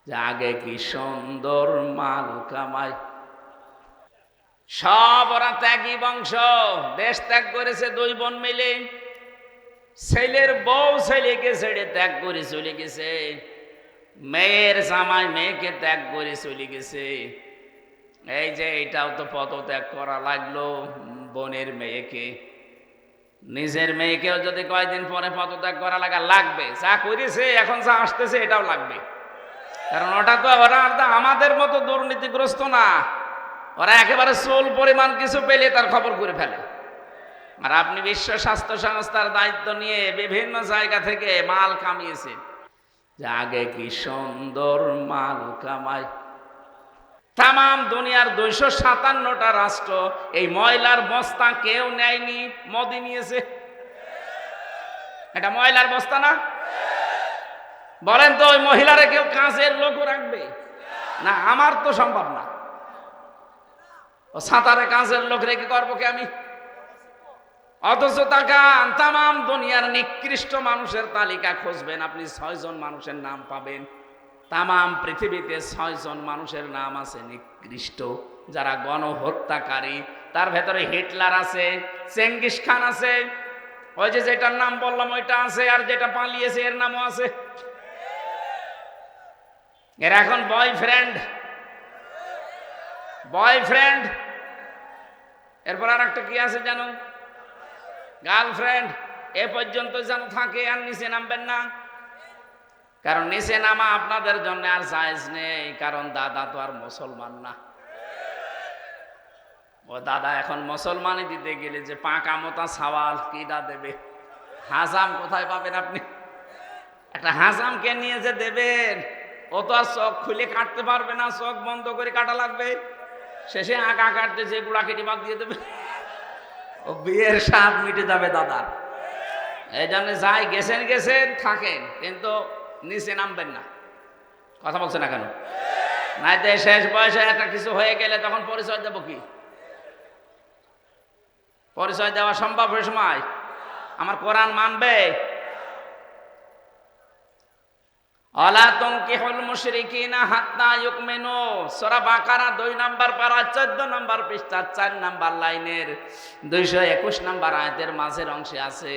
যে আগে কি সুন্দর মাল কামাই। সব ওরা ত্যাগী বংশ, দেশ ত্যাগ করেছে দুই বোন মিলে। ছেলের বউ ছেলেকে ছেড়ে ত্যাগ করে চলে গেছে, মেয়ের জামাই মেয়েকে ত্যাগ করে চলে গেছে। এই যে এটাও তো পদত্যাগ করা লাগলো বোনের মেয়েকে। নিজের মেয়েকেও যদি কয়েকদিন পরে পদত্যাগ করা লাগবে, যা করেছে এখন যা আসতেছে এটাও লাগবে। কারণ ওটা তো ওরা আমাদের মতো দুর্নীতিগ্রস্ত না, ওরা একেবারে চোল পরিমাণ কিছু পেলে তার খবর করে ফেলে। আর আপনি বিশ্ব স্বাস্থ্য সংস্থার দায়িত্ব নিয়ে বিভিন্ন জায়গা থেকে মাল কামিয়েছেন, যে আগে কি সুন্দর মাল কামাই। তাম দুনিয়ার 257টা রাষ্ট্র এই ময়লার বস্তা কেউ নেয়নি, মোদি নিয়েছে। এটা ময়লার বস্তা না? বলেন তো ওই মহিলারা কেউ কাজের লোক রাখবে না? আমার তো সম্ভব না। ও সাঁতারে কাজের লোক রেখে করবো কি আমি? অথচ তাকান তাম দুনিয়ার নিকৃষ্ট মানুষের তালিকা খুঁজবেন, আপনি 6 জন মানুষের নাম পাবেন। তাম পৃথিবীতে 6 জন মানুষের নাম আছে নিকৃষ্ট, যারা গণহত্যাকারী। তার ভেতরে হিটলার আছে, চেঙ্গিস খান আছে, ওই যে যেটার নাম বললাম ওইটা আছে, আর যেটা পালিয়েছে এর নামও আছে। এর এখন বয়ফ্রেন্ড, এরপর আর একটা কি আছে জানো? গার্লফ্রেন্ড। এ পর্যন্ত যেন থাকে, আর নিচে নামবেন না। কারণ নিচে নামা আপনাদের জন্য আর জায়েজ নেই, কারণ দাদা তো আর মুসলমান না। ও দাদা এখন মুসলমানি দিতে গেলে যে পাকা মোটা সওয়াল কিডা দেবে? হাজাম কোথায় পাবেন আপনি? একটা হাজামকে নিয়ে যে দেবেন, ও তো আর চোখ খুলে কাটতে পারবে না, চোখ বন্ধ করে কাটা লাগবে। শেষে আঁকা কাটতে যে গুড়া কেটে বাদ দিয়ে দেবে, ও বিয়ের স্বাদ মিটে যাবে দাদা। এই জন্য যাই গেছেন থাকেন, কিন্তু নিচে নামবেন না। কথা বলছে না কেন? নাই তো শেষ বয়সে একটা কিছু হয়ে গেলে তখন পরিচয় দেবো কি? পরিচয় দেওয়া সম্ভব ওই সময়? আমার কোরআন মানবে? অলা তুনকিহুল মুশরিকিনা হাত্তা ইউমিনু, সূরা বাকারা 2 নম্বর পারা 14 নম্বর পৃষ্ঠা 4 নম্বর লাইনের 221 নম্বর আয়াতের মাঝের অংশে আছে।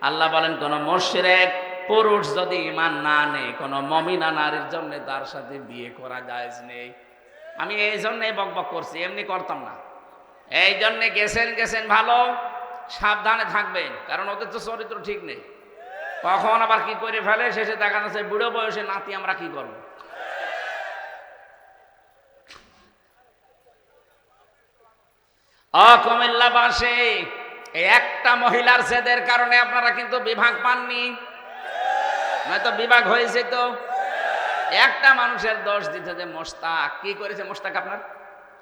আল্লাহ বলেন, কোন মুশরিক পুরুষ যদি ঈমান না নেয়, কোন মুমিনা নারীর জন্য তার সাথে বিয়ে করা জায়েজ নেই। আমি এই জন্যই বকবক করছি, এমনি করতাম না। এই জন্য গেছেন ভালো, সাবধানে থাকবেন, কারণ ওদের তো চরিত্র ঠিক নেই। কখন আবার কি করে ফেলে, শেষে দেখা যাচ্ছে বুড়ো বয়সে নাতি আমরা কি করব। কুমিল্লাবাসী, একটা মহিলার জেদের কারণে আপনারা কিন্তু বিভাগ পাননি, নয়তো বিভাগ হয়েছে। তো একটা মানুষের দোষ দিতে, যে মোশতাক কি করেছে, মোশতাক আপনার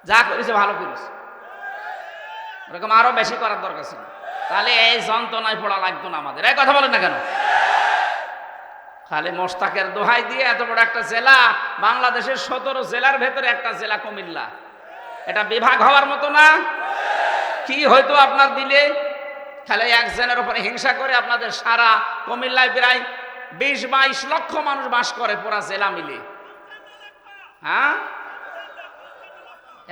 যা করেছে ভালো করেছে, ওরকম আরো বেশি করার দরকার ছিল, তাহলে এই যন্ত্রণায় পড়া লাগতো না আমাদের। এই কথা বলেন না কেন? খালি মোশতাকের দোহাই দিয়ে এত বড় একটা জেলা, বাংলাদেশের 17 জেলার ভেতরে একটা জেলা কুমিল্লা, এটা বিভাগ হওয়ার মতো না? কি হয়তো আপনার দিলে খালি একজনের উপরে হিংসা করে আপনাদের সারা কুমিল্লায় প্রায় 20-22 লক্ষ মানুষ বাস করে, পুরা জেলা মিলে। হ্যাঁ,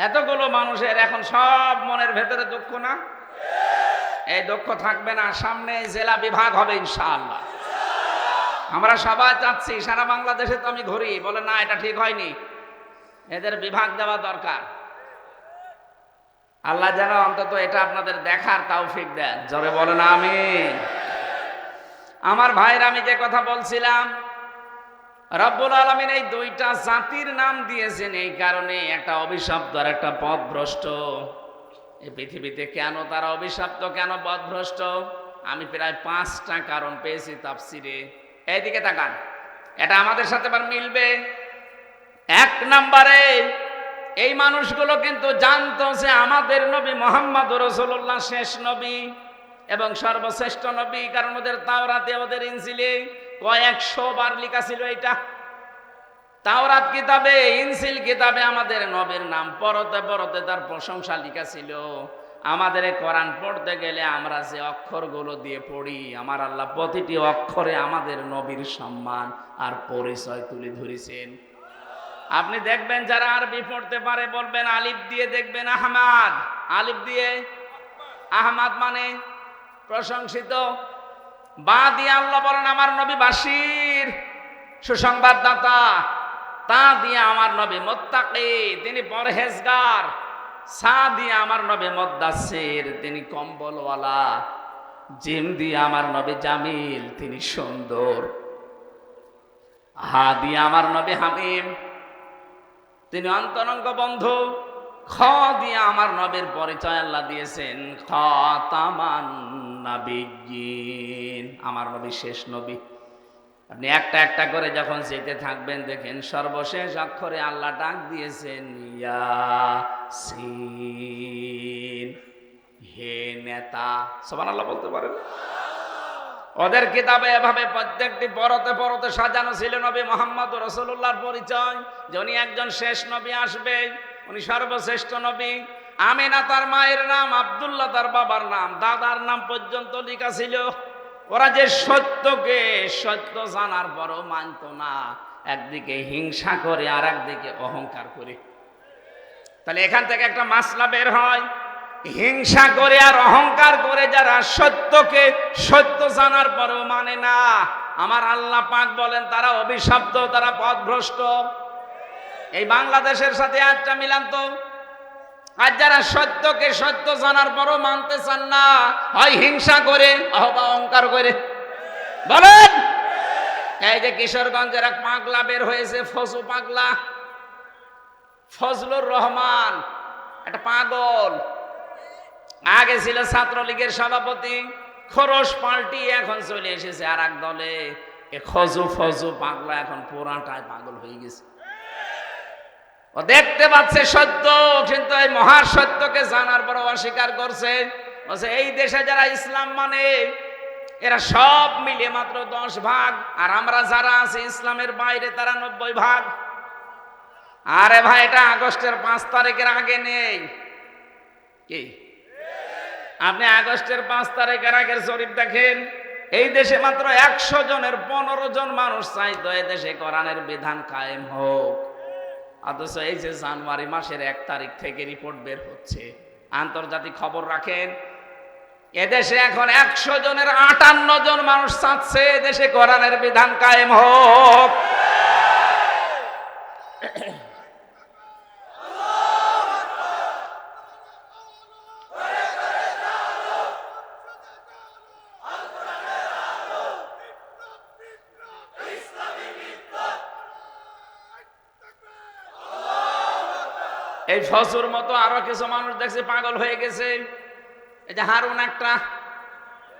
এতগুলো মানুষের এখন সব মনের ভেতরে দুঃখ না? এই দুঃখ থাকবে না, সামনে জেলা বিভাগ হবে ইনশাআল্লাহ। আমরা সবাই চাচ্ছি, সারা বাংলাদেশে তো আমি ঘুরি, বলে না এটা ঠিক হয়নি, এদের বিভাগ দেওয়া দরকার। আল্লাহ যেন অন্তত এটা আপনাদের দেখার তৌফিক দেন, জোরে বলেন আমিন। আমার ভাইরা, আমি যে কথা বলছিলাম, রব্বুল আলামিন এই 2টা জাতির নাম দিয়েছেন এই কারণে, একটা অভিশপ্ত আর একটা পথভ্রষ্ট। এই পৃথিবীতে কেন তারা অভিশপ্ত, কেন পথভ্রষ্ট, আমি প্রায় 5টা কারণ পেয়েছি তাফসিরে। এইদিকে তাকান, এটা আমাদের সাথে আবার মিলবে। 1 নম্বরে, এই মানুষগুলো কিন্তু জানতো যে আমাদের নবী মুহাম্মদ রাসূলুল্লাহ শেষ নবী এবং সর্বশ্রেষ্ঠ নবী, কারণ ওদের তাওরাতে, ওদের ইনজিলে কয়েকশো বার লেখা ছিল এটা। তাওরাত কিতাবে, ইনজিল কিতাবে আমাদের নবীর নাম পরতে পরতে তার প্রশংসা লেখা ছিল। আমাদের কোরআন পড়তে গেলে আমরা যে অক্ষরগুলো দিয়ে পড়ি, আমার আল্লাহ প্রতিটি অক্ষরে আমাদের নবীর সম্মান আর পরিচয় তুলে ধরেছেন। আপনি দেখবেন যারা আরবি পড়তে পারে বলবেন আলিফ দিয়ে দেখবেন আহমাদ, আলিফ দিয়ে আহমাদ মানে প্রশংসিত, বা দিয়ে আল্লাহ বলেন আমার নবী বাশির সুসংবাদদাতা, তা দিয়ে আমার নবী মুত্তাকি তিনি পরহেজগার, সা দিয়ে আমার নবী মুদ্দাসসির তিনি কম্বলওয়ালা, জিম দিয়ে আমার নবী জামিল তিনি সুন্দর, হা দিয়ে আমার নবী হামিম তিনি অন্তরঙ্গ বন্ধু, খ দিয়ে আমার নবীর পরিচয় আল্লাহ দিয়েছেন খাতামান নাবিয়্যিন, আমার নবী শেষ নবী। আপনি একটা একটা করে যখন যেতে থাকবেন দেখেন সর্বশেষ অক্ষরে আল্লাহ ডাক দিয়েছেন ইয়াসিন, হে নেতা। সুবহানাল্লাহ বলতে পারেন? ওদের কিতাবে এভাবে প্রত্যেকটি পরতে পরতে সাজানো ছিল নবী মুহাম্মদ রাসূলুল্লাহর পরিচয়, যে উনি একজন শেষ নবী আসবে, উনি সর্বশ্রেষ্ঠ নবী। আমিনা তার মায়ের নাম, আব্দুল্লাহ তার বাবার নাম, দাদার নাম পর্যন্ত লেখা ছিল। ওরা যে সত্যকে সত্য জানার পরও মানত না, একদিকে হিংসা করে আর একদিকে অহংকার করে। তাহলে এখান থেকে একটা মাসলা বের হয়, হিংসা করে আর অহংকার করে যারা সত্যকে সত্য জানার পরেও মানে না, আমার আল্লাহ পাক বলেন তারা অভিশপ্ত, তারা পথভ্রষ্ট। এই বাংলাদেশের সাথে একটা মিলান তো, আর যারা সত্যকে সত্য জানার পরও মানতে চান না, হয় হিংসা করে অথবা অহংকার করে। বলেন, এই যে কিশোরগঞ্জের এক পাগলা বের হয়েছে, ফজু পাগলা, ফজলুর রহমান, একটা পাগল, আগে ছিল ছাত্রলীগের সভাপতি, খরচ পাল্টিয়ে এখন চলে এসেছে আর এক দলে। এ খজু ফজু পাগলা এখন পুরাটাই পাগল হয়ে গেছে। ও দেখতে পাচ্ছে সত্য, কিন্তু এই মহা সত্যকে জানার পর অস্বীকার করছে। বলছে এই দেশে যারা ইসলাম মানে এরা সব মিলিয়ে মাত্র 10 ভাগ, আর আমরা যারা আছি ইসলামের বাইরে তারা 90 ভাগ। আরে ভাই, এটা আগস্টের 5 তারিখের আগে নেই কি? আপনি আগস্টের 5 তারিখের আগের জরিপ দেখেন, এই দেশে মাত্র 100 জনের 15 জন মানুষ চাইতো এই দেশে কোরআনের বিধান কায়েম হোক। অথচ এই যে জানুয়ারি মাসের 1 তারিখ থেকে রিপোর্ট বের হচ্ছে, আন্তর্জাতিক খবর রাখেন, এদেশে এখন 100 জনের 58 জন মানুষ চাচ্ছে এদেশে কোরআনের বিধান কায়েম হোক। এই ফজুর মতো আরো কিছু মানুষ দেখছে পাগল হয়ে গেছে। এই যে হারুন একটা,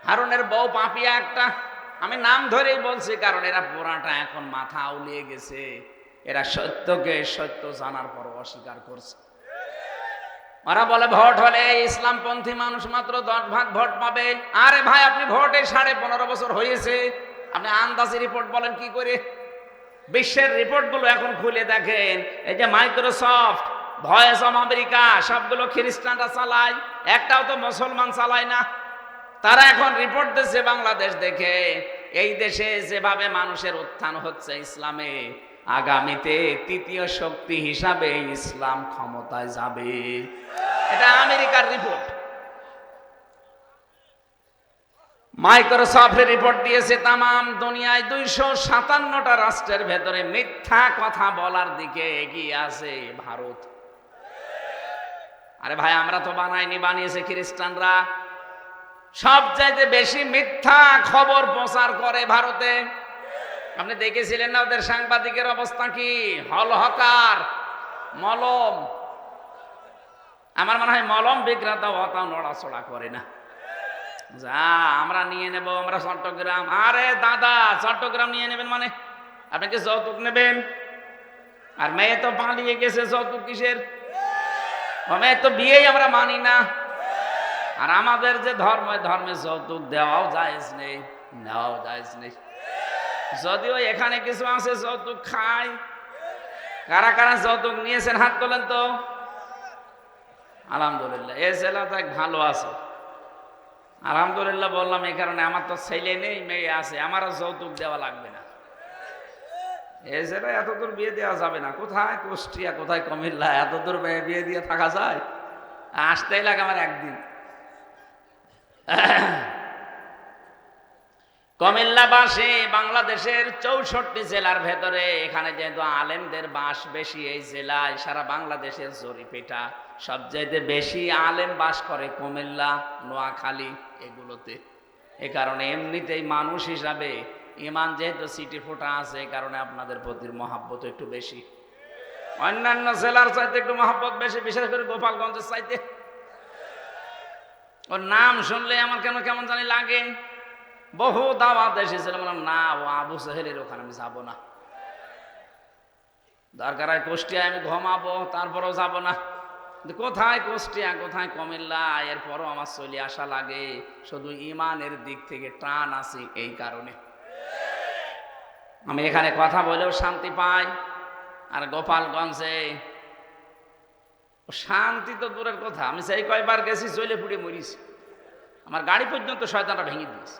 হারুনের বউ পাপিয়া একটা, আমি নাম ধরেই বলছি কারণ এরা পুরাটা এখন মাথা আউলিয়ে গেছে। এরা সত্যকে সত্য জানার পর অস্বীকার করছে। ওরা বলে ভোট হলে ইসলামপন্থী মানুষ মাত্র 10 ভাগ ভোট পাবে। আরে ভাই, আপনি ভোটে 15.5 বছর হয়েছে, আপনি আন্দাজি রিপোর্ট বলেন কি করে? বিশ্বের রিপোর্ট গুলো এখন খুলে দেখেন, এই যে মাইক্রোসফট, ভয়েস অফ আমেরিকা, সবগুলো খ্রিস্টানরা চালায়, একটাও তো মুসলমান চালায় না। তারা এখন রিপোর্ট দিচ্ছে বাংলাদেশ দেখে, এই দেশে যেভাবে মানুষের উত্থান হচ্ছে ইসলামে, আগামীতে 3য় শক্তি হিসাবে ইসলাম ক্ষমতায় যাবে। এটা আমেরিকার রিপোর্ট। মাইক্রোসফটের রিপোর্ট দিয়েছে তামাম দুনিয়ায় 257টা রাষ্ট্রের ভেতরে মিথ্যা কথা বলার দিকে এগিয়ে আছে ভারত। আরে ভাই, আমরা তো বানাইনি, বানিয়েছে খ্রিস্টানরা। সবচাইতে বেশি মিথ্যা খবর প্রচার করে ভারতে। আপনি দেখেছিলেন না ওদের সাংবাদিকের অবস্থা কি? হলহকার, মলম। আমার মনে হয় মলম বিক্রেতা হতাও নড়াচড়া করে না। যা আমরা নিয়ে নেব, আমরা চট্টগ্রাম। আরে দাদা, চট্টগ্রাম নিয়ে নেবেন মানে আপনি কি যৌতুক নেবেন? আর মেয়ে তো পালিয়ে গেছে, যৌতুক কিসের? মেয়ে তো বিয়েই আমরা মানি না। আর আমাদের যে ধর্মে যৌতুক দেওয়াও জায়েজ নেই, নেওয়াও জায়েজ নেই। যদিও এখানে কিছু আছে যৌতুক খায়। কারা কারা যৌতুক নিয়েছেন হাত তোলেন তো। আলহামদুলিল্লাহ, এই ছেলেটা ভালো আছে। আলহামদুলিল্লাহ বললাম এই কারণে, আমার তো ছেলে নেই, মেয়ে আছে, আমারও যৌতুক দেওয়া লাগবে না। এই জেলায় এত দূর বিয়ে দেওয়া যাবে না, কোথায় কুষ্টিয়া, কোথায় কুমিল্লা, এত দূর বিয়ে দিয়ে থাকা যায়? আসতেই লাগে আমার একদিন। কুমিল্লাবাসী বাংলাদেশের 64 জেলার ভেতরে, এখানে যেহেতু আলেমদের বাস বেশি এই জেলায়, সারা বাংলাদেশের জরিপেটা সবচাইতে বেশি আলেম বাস করে কুমিল্লা, নোয়াখালী এগুলোতে। এ কারণে এমনিতেই মানুষ হিসাবে ইমান যেহেতু সিটি ফোটা আছে, এই কারণে আপনাদের প্রতি মহাব্বত একটু বেশি। অন্যান্য জেলার চাইতে একটু মহাব্বত বেশি, বিশেষ করে গোপালগঞ্জের চাইতে। ওর নাম শুনলে আমার কেন কেমন জানি লাগে। বহু দাওয়াত এসেছিলাম, না ও আবু সাহেলের ওখানে আমি যাবো না, দরকার হয় কুষ্টিয়ায় আমি ঘুমাবো, তারপরেও যাব না। কোথায় কুষ্টিয়া, কোথায় কুমিল্লা, এরপরও আমার চলে আসা লাগে। শুধু ইমানের দিক থেকে টান আছে, এই কারণে আমি এখানে কথা বলেও শান্তি পাই। আর গোপালগঞ্জে শান্তি তো দূরের কথা, আমি সেই কয়বার গেছি চলে পুড়ে মরিছি, আমার গাড়ি পর্যন্ত শয়তানরা ভেঙে দিয়েছে।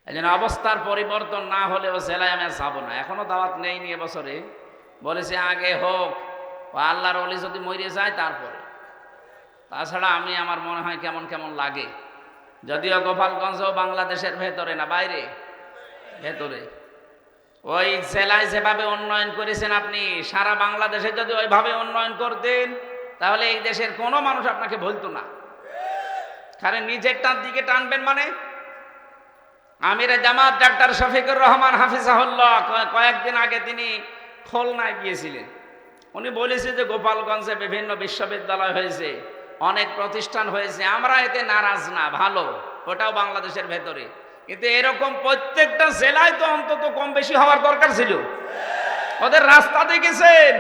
এই জন্য অবস্থার পরিবর্তন না হলেও জেলায় আমি আর যাবো না। এখনো দাওয়াত নেইনি এবছরে, বলেছে আগে হোক, ও আল্লাহর ওলি যদি মরে যায় তারপরে। তাছাড়া আমি, আমার মনে হয় কেমন কেমন লাগে। যদিও গোপালগঞ্জও বাংলাদেশের ভেতরে না, বাইরে, ভেতরে। ওই জেলায় যেভাবে উন্নয়ন করেছেন আপনি, সারা বাংলাদেশে যদি ওইভাবে উন্নয়ন করতেন, তাহলে এই দেশের কোনো মানুষ আপনাকে বলতো না। কারণ নিজেরটার দিকে টানবেন মানে। আমিরে জামাত ডাক্তার শফিকুর রহমান হাফিজাহুল্লাহ কয়েকদিন আগে তিনি খুলনায় গিয়েছিলেন। উনি বলেছে যে গোপালগঞ্জে বিভিন্ন বিশ্ববিদ্যালয় হয়েছে, অনেক প্রতিষ্ঠান হয়েছে, আমরা এতে নারাজ না, ভালো, ওটাও বাংলাদেশের ভেতরে। কিন্তু এরকম প্রত্যেকটা জেলায় তো অন্তত কম বেশি হওয়ার দরকার ছিল। ওদের রাস্তা দেখেছেন?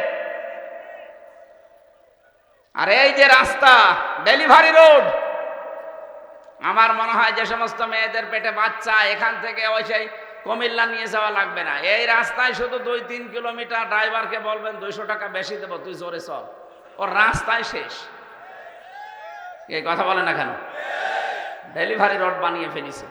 আর এই যে রাস্তা, ডেলিভারি রোড, আমার মনে হয় যে সমস্ত মেয়েদের পেটে বাচ্চা, এখান থেকে ওই সেই কুমিল্লা নিয়ে যাওয়া লাগবে না। এই রাস্তায় শুধু 2-3 কিলোমিটার ড্রাইভারকে বলবেন 200 টাকা বেশি দেবো, তুই জোরে চল, ওর রাস্তায় শেষ। এই কথা বলে না কেন? ডেলিভারি রোড বানিয়ে ফেলেছে।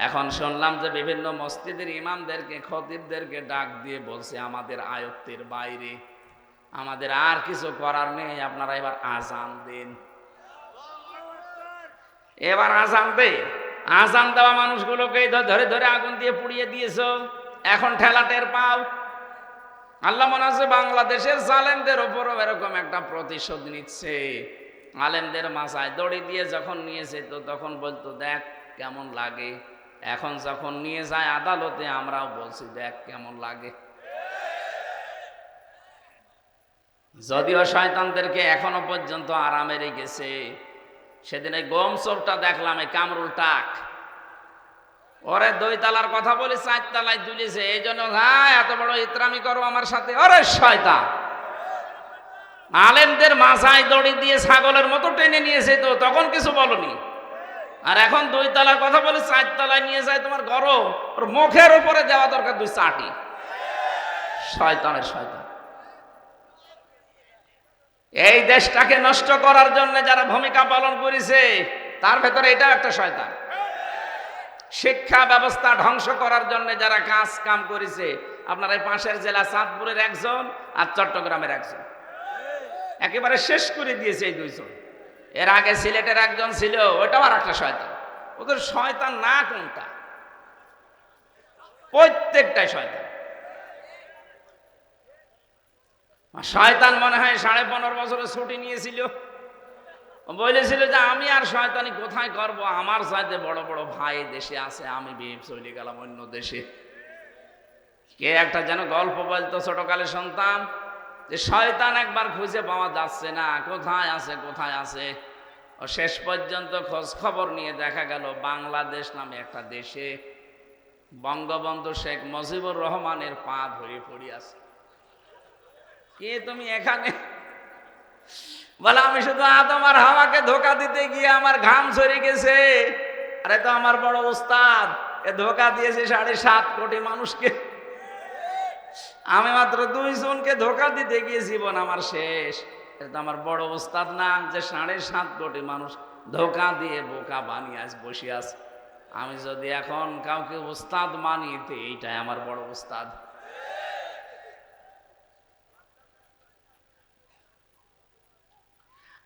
এখন শুনলাম যে বিভিন্ন মসজিদের ইমামদেরকে, খতিবদেরকে ডাক দিয়ে বলছে আমাদের আয়ত্তের বাইরে, আমাদের আর কিছু করার নেই, আপনারা এবার আজান দিন। এবার আজান দে। আজান দেওয়া মানুষগুলোকে ধরে ধরে আগুন দিয়ে পুড়িয়ে দিয়েছো, এখন ঠেলা টের পাও। আল্লাহ মনে হচ্ছে বাংলাদেশের জালেমদের ওপরও এরকম একটা প্রতিশোধ নিচ্ছে। আলেমদের মাথায় দড়ি দিয়ে যখন নিয়েছে তো তখন বলতো দেখ কেমন লাগে, এখন যখন নিয়ে যায় আদালতে আমরাও বলছি দেখ কেমন লাগে। যদিও শয়তানদেরকে এখনো পর্যন্ত আরামে রেখেছে। সেদিন এই গম চোরটা দেখলাম, এই কামরুল টাক, ওরে 2 তলার কথা বলে 4 তলায় তুলেছে, এই জন্য হ্যাঁ এত বড় ইতরামি করো আমার সাথে। ওরে শয়তান, আলেমদের মাথায় দড়ি দিয়ে ছাগলের মতো টেনে নিয়েছে তো তখন কিছু বলনি, আর এখন 2 তলার কথা বলে 4 তলায় নিয়ে যায় তোমার গরম, ওর মুখের উপরে দেওয়া দরকার 2 চাটি। শয়তানের শয়তান। এই দেশটাকে নষ্ট করার জন্য যারা ভূমিকা পালন করেছে তার ভেতরে এটা একটা শয়তান। শিক্ষা ব্যবস্থা ধ্বংস করার জন্য যারা কাজ কাম করেছে, আপনার এই পাশের জেলা চাঁদপুরের একজন আর চট্টগ্রামের একজন, একেবারে শেষ করে দিয়েছে এই 2 জন। এর আগে সিলেটের একজন ছিল, ওটাও আর একটা শয়তান। ওদের শয়তান না কোনটা, প্রত্যেকটাই শয়তান। শয়তান মনে হয় 15.5 বছরের ছুটি নিয়েছিল, বলেছিল যে আমি আর শয়তানি কোথায় করব, আমার চাইতে বড় বড় ভাই দেশে আছে, আমি বিয়ে চলে গেলাম অন্য দেশে। কে একটা যেন গল্প বলতো ছোটকালে সন্তান, যে শয়তান একবার খুঁজে পাওয়া যাচ্ছে না, কোথায় আছে কোথায় আছে। ও শেষ পর্যন্ত খোঁজ খবর নিয়ে দেখা গেল বাংলাদেশ নামে একটা দেশে বঙ্গবন্ধু শেখ মুজিবুর রহমানের পা ধরে পড়ে আছে। কে তুমি এখানে? বলে আমি শুধু আদম আর হাওয়াকে ধোকা দিতে গিয়ে আমার ঘাম ঝরে গেছে। আরে তো আমার বড় উস্তাদ, এ ধোকা দিয়েছে 7.5 কোটি মানুষকে, আমি মাত্র 2 জনকে ধোকা দিতে গিয়ে জীবন আমার শেষ। এটা আমার বড় উস্তাদ না, যে 7.5 কোটি মানুষ ধোকা দিয়ে বোকা বানিয়ে আজ বসে আছে। আমি যদি এখন কাউকে উস্তাদ মানি তো এইটাই আমার বড় উস্তাদ।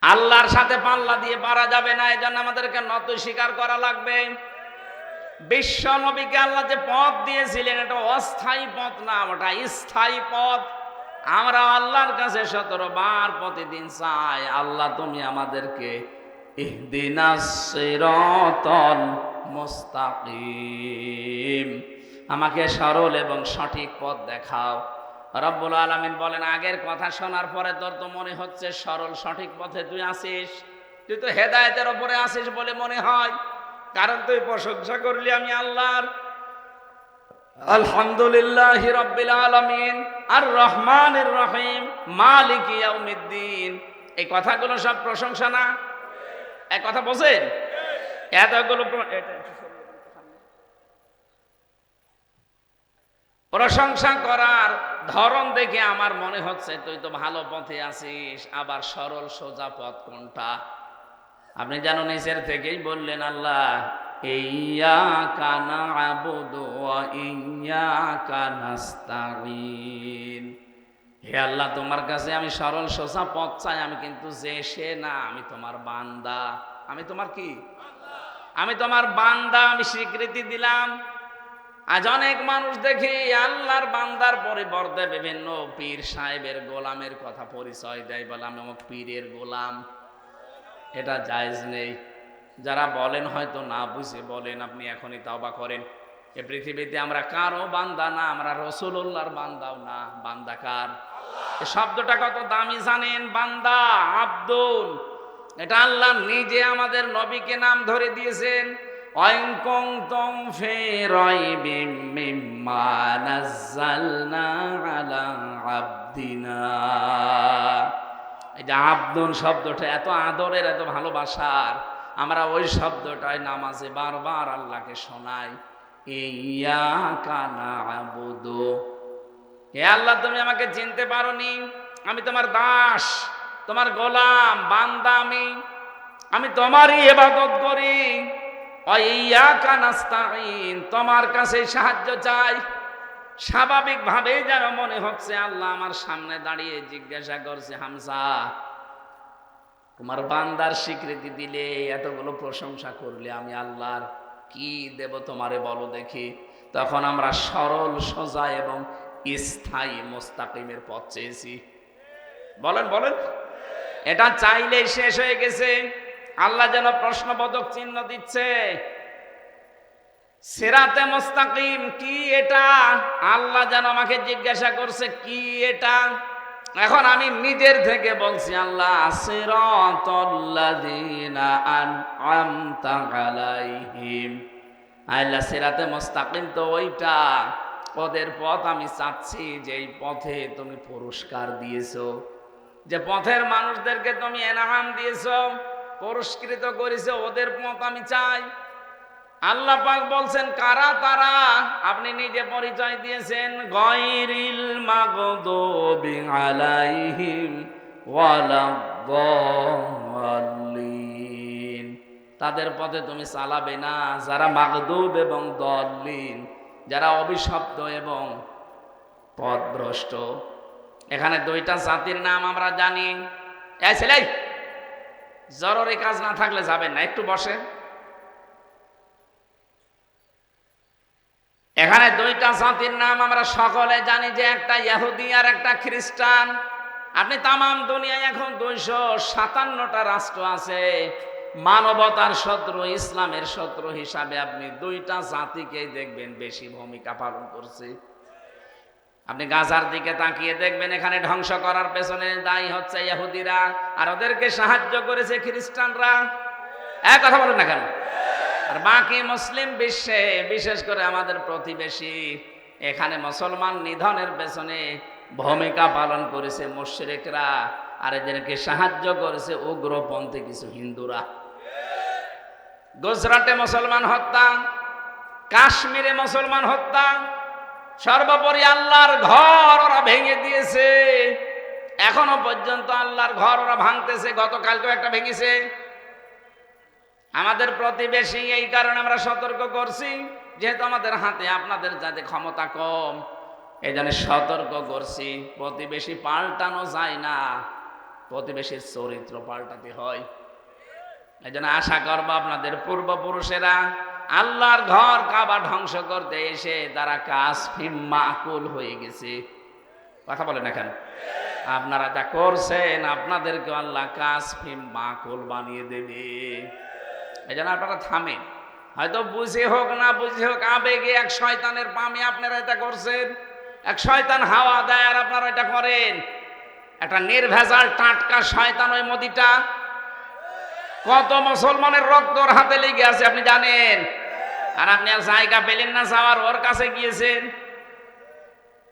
আল্লাহর সাথে পাল্লা দিয়ে পারা যাবে না, এই জন্য আমাদেরকে নত স্বীকার করা লাগবে। বিশ্ব নবীকে আল্লাহ যে পথ দিয়েছিলেন এটা অস্থায়ী পথ না, ওটা স্থায়ী পথ। আমরা আল্লাহর কাছে 17 বার প্রতিদিন চাই, আল্লাহ তুমি আমাদেরকে ইহদিনাস সিরাতাল মুস্তাকিম, আমাকে সরল এবং সঠিক পথ দেখাও। রব্বুল আলামিন বলেন আগের কথা শোনার পরে তোর তো মনে হচ্ছে সরল সঠিক পথে তুই আছিস, তুই তো হেদায়েতের উপরে আছিস বলে মনে হয়, কারণ তুই প্রশংসা করলি আমি আল্লাহর। আলহামদুলিল্লাহি রাব্বিল আলামিন আর রহমানির রহিম মালিক ইয়াউমিদ্দিন, এই কথাগুলো সব প্রশংসা না? এক কথা বোঝেন? এতগুলো প্রশংসা করার ধরন দেখে আমার মনে হচ্ছে তুই তো ভালো পথে আছিস। আবার সরল সোজা পথ কোনটা? আপনি যেন নিচের থেকেই বললেন আল্লাহ ইয়্যাকা না'বুদু ওয়া ইয়্যাকা নাস্তাঈন, হে আল্লাহ তোমার কাছে আমি সরল সোজা পথ চাই, আমি কিন্তু যে সে না, আমি তোমার বান্দা। আমি তোমার কি? আমি তোমার বান্দা, আমি স্বীকৃতি দিলাম। আজ অনেক মানুষ দেখি আল্লাহর বান্দার পরিবর্তে বিভিন্ন পীর সাহেবের গোলামের কথা পরিচয় দেয়, বলে আমি অমুক পীরের গোলাম। এটা জায়েজ নেই। যারা বলেন হয়তো না বুঝে বলেন, আপনি এখনই তওবা করেন। এ পৃথিবীতে আমরা কারো বান্দা না, আমরা রাসূলুল্লাহর বান্দাও না। বান্দা কার? এই শব্দটা কত দামি জানেন? বান্দা, আব্দুল, এটা আল্লাহ নিজে আমাদের নবীকে নাম ধরে দিয়েছেন। ওয়াইন কুনতুম ফি রাইবিম মিম্মা নাযালনা আলা আবদিনা, এই যে আব্দুল শব্দটা এত আদরের, এত ভালোবাসার, আমরা ওই শব্দটাই নামাজে বারবার আল্লাহকে শোনাই। ইয়্যাকা না'বুদু, হে আল্লাহ তুমি আমাকে চিনতে পারোনি, আমি তোমার দাস, তোমার গোলাম, বান্দা। আমি তোমারই ইবাদত করি। ওয়া ইয়াকা নাস্তাঈন, তোমার কাছে সাহায্য চাই। স্বাভাবিকভাবেই যেন মনে হচ্ছে আল্লাহ আমার সামনে দাঁড়িয়ে জিজ্ঞাসা করছে, হামজা তোমার বান্দার স্বীকৃতি দিলে, এতগুলো প্রশংসা করলে, আমি আল্লাহর কি দেব তোমারে বলো দেখি। তখন আমরা সরল সোজা এবং স্থায়ী মুস্তাকিমের পথ চেয়েছি। বলেন বলেন, এটা চাইলেই শেষ হয়ে গেছে। আল্লাহ যেন প্রশ্নবোধক চিহ্ন দিচ্ছে, সিরাতে মুস্তাকিম কি এটা? আল্লাহ যেন আমাকে জিজ্ঞাসা করছে কি এটা। এখন আমি নিজের থেকে বলছি, আল্লাহ সিরাতাল্লাযীনা আন'আমতা আলাইহিম, আল্লাহ সিরাতে মুস্তাকিম তো ওইটা, ওদের পথ আমি চাচ্ছি যে এই পথে তুমি পুরস্কার দিয়েছো, যে পথের মানুষদেরকে তুমি এনাম দিয়েছো, পুরস্কৃত করেছো, ওদের পথ আমি চাই। আল্লাহ পাক বলছেন কারা তারা? আপনি নিজে পরিচয় দিয়েছেন, গায়রিল মাগদুবি আলাইহিম ওয়ালাদ-দাল্লিন, তাদের পথে তুমি চালাবে না যারা মাগদুব এবং দল্লিন, যারা অভিশপ্ত এবং পথভ্রষ্ট। এখানে দুইটা জাতির নাম আমরা জানি। এই ছেলে, জরুরি কাজ না থাকলে যাবেন না, একটু বসে। এখানে দুইটা জাতির নাম আমরা সকলে জানি, যে একটা ইহুদি আর একটা খ্রিস্টান। আপনি তামাম দুনিয়ায় এখন 257টা রাষ্ট্র আছে, মানবতার শত্রু ইসলামের শত্রু হিসাবে আপনি দুইটা জাতিকেই দেখবেন বেশি ভূমিকা পালন করছে। আপনি গাজার দিকে তাকিয়ে দেখবেন, এখানে ধ্বংস করার পেছনে দায়ী হচ্ছে ইহুদিরা, আর ওদেরকে সাহায্য করেছে খ্রিস্টানরা। এক কথা বলেন না কেন? আর বাকি মুসলিম বিশ্বে, বিশেষ করে আমাদের প্রতিবেশী, এখানে মুসলমান নিধনের পেছনে ভূমিকা পালন করেছে মুশরিকরা, আর এদেরকে সাহায্য করেছে উগ্রপন্থী কিছু হিন্দুরা। গুজরাটে মুসলমান হত্যা, কাশ্মীরে মুসলমান হত্যা, সর্বোপরি আল্লাহর ঘর ওরা ভেঙে দিয়েছে। এখনো পর্যন্ত আল্লাহর ঘর ওরা ভাঙতেছে, গতকালকেও একটা ভেঙেছে। আমাদের প্রতিবেশী, এই কারণে আমরা সতর্ক করছি, যেহেতু আমাদের হাতে আপনাদের যাতে ক্ষমতা কম, এই জন্য সতর্ক করছি। প্রতিবেশী পাল্টানো যায় না, প্রতিবেশীর চরিত্র পাল্টাতে হয়। এই জন্য আশা করবো আপনাদের পূর্বপুরুষেরা আল্লাহর ঘর কাবা ধ্বংস করতে এসে তারা কাসফিম মাকুল হয়ে গেছে। কথা বলে না কেন? আপনারা যা করছেন আপনাদেরকে আল্লাহ কাসফিম মাকুল বানিয়ে দেবে। এই জন্য আপনারা থামেন, হয়তো বুঝে হোক না বুঝে হোক, আবেগে এক শয়তানের পামে আপনারা এটা করছেন। এক শয়তান হাওয়া দেয় আর আপনারা এটা করেন। একটা নির্ভেজাল টাটকা শয়তান ওই মোদিটা, কত মুসলমানের রক্ত ওর হাতে লেগে আছে আপনি জানেন, আর আপনি আর জায়গা পেলেন না যাওয়ার, ওর কাছে গিয়েছেন।